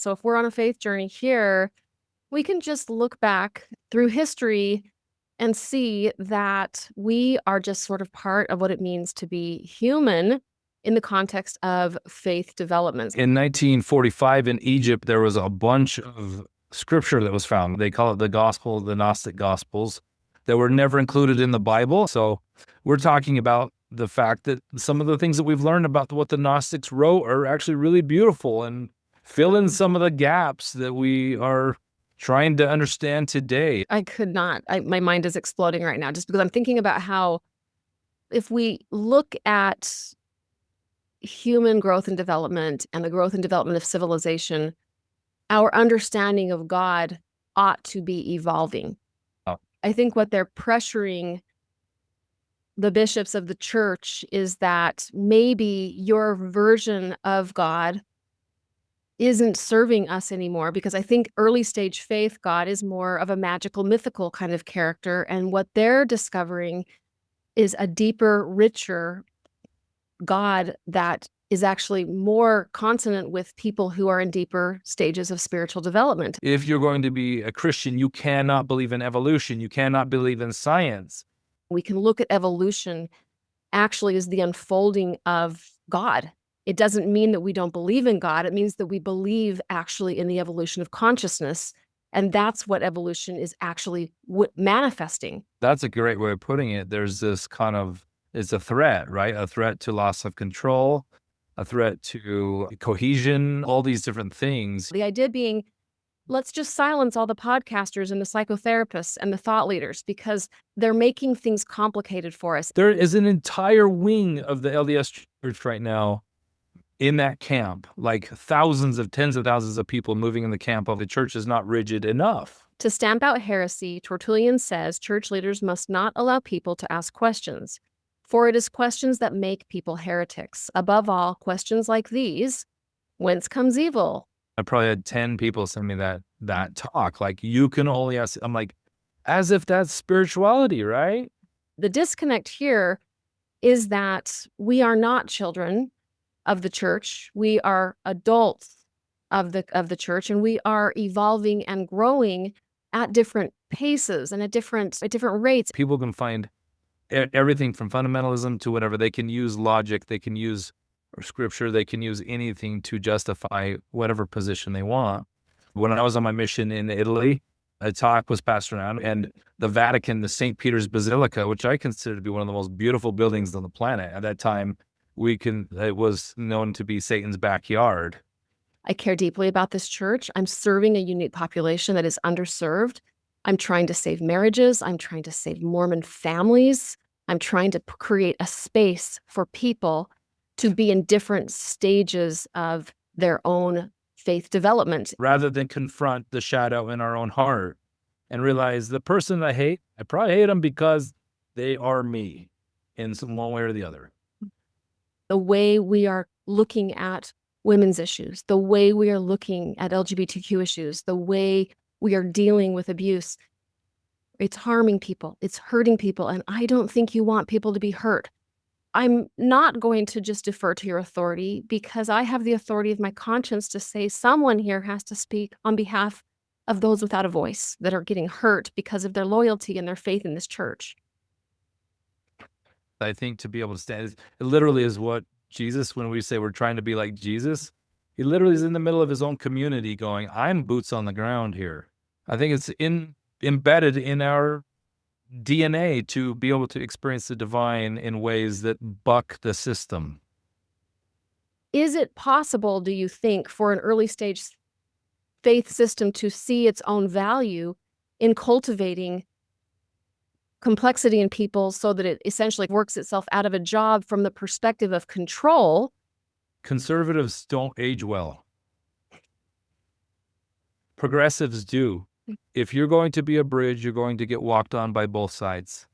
So if we're on a faith journey here, we can just look back through history and see that we are just sort of part of what it means to be human in the context of faith development. In 1945 in Egypt, there was a bunch of scripture that was found. They call it the Gnostic Gospels, that were never included in the Bible. So we're talking about the fact that some of the things that we've learned about what the Gnostics wrote are actually really beautiful and fill in some of the gaps that we are trying to understand today. I could not. My mind is exploding right now just because I'm thinking about how if we look at human growth and development and the growth and development of civilization, our understanding of God ought to be evolving. Oh. I think what they're pressuring the bishops of the church is that maybe your version of God isn't serving us anymore, because I think early stage faith God is more of a magical, mythical kind of character. And what they're discovering is a deeper, richer God that is actually more consonant with people who are in deeper stages of spiritual development. If you're going to be a Christian, you cannot believe in evolution. You cannot believe in science. We can look at evolution actually as the unfolding of God. It doesn't mean that we don't believe in God. It means that we believe actually in the evolution of consciousness. And that's what evolution is actually manifesting. That's a great way of putting it. There's this kind of, it's a threat, right? A threat to loss of control, a threat to cohesion, all these different things. The idea being, let's just silence all the podcasters and the psychotherapists and the thought leaders because they're making things complicated for us. There is an entire wing of the LDS Church right now in that camp, like tens of thousands of people moving in the camp of the church is not rigid enough. To stamp out heresy, Tertullian says church leaders must not allow people to ask questions, for it is questions that make people heretics. Above all, questions like these: whence comes evil? I probably had 10 people send me that talk. Like, you can only ask. I'm like, as if that's spirituality, right? The disconnect here is that we are not children of the church. We are adults of the church, and we are evolving and growing at different paces and at different rates. People can find everything from fundamentalism to whatever. They can use logic, they can use scripture, they can use anything to justify whatever position they want. When I was on my mission in Italy, a talk was passed around, and the Vatican, the St. Peter's Basilica, which I consider to be one of the most beautiful buildings on the planet at that time, it was known to be Satan's backyard. I care deeply about this church. I'm serving a unique population that is underserved. I'm trying to save marriages. I'm trying to save Mormon families. I'm trying to create a space for people to be in different stages of their own faith development. Rather than confront the shadow in our own heart and realize the person I hate, I probably hate them because they are me in some one way or the other. The way we are looking at women's issues, the way we are looking at LGBTQ issues, the way we are dealing with abuse, it's harming people, it's hurting people, and I don't think you want people to be hurt. I'm not going to just defer to your authority because I have the authority of my conscience to say someone here has to speak on behalf of those without a voice that are getting hurt because of their loyalty and their faith in this church. I think to be able to stand, it literally is what Jesus, when we say we're trying to be like Jesus, he literally is in the middle of his own community going, I'm boots on the ground here. I think it's embedded in our DNA to be able to experience the divine in ways that buck the system. Is it possible, do you think, for an early stage faith system to see its own value in cultivating complexity in people so that it essentially works itself out of a job from the perspective of control? Conservatives don't age well. Progressives do. If you're going to be a bridge, you're going to get walked on by both sides.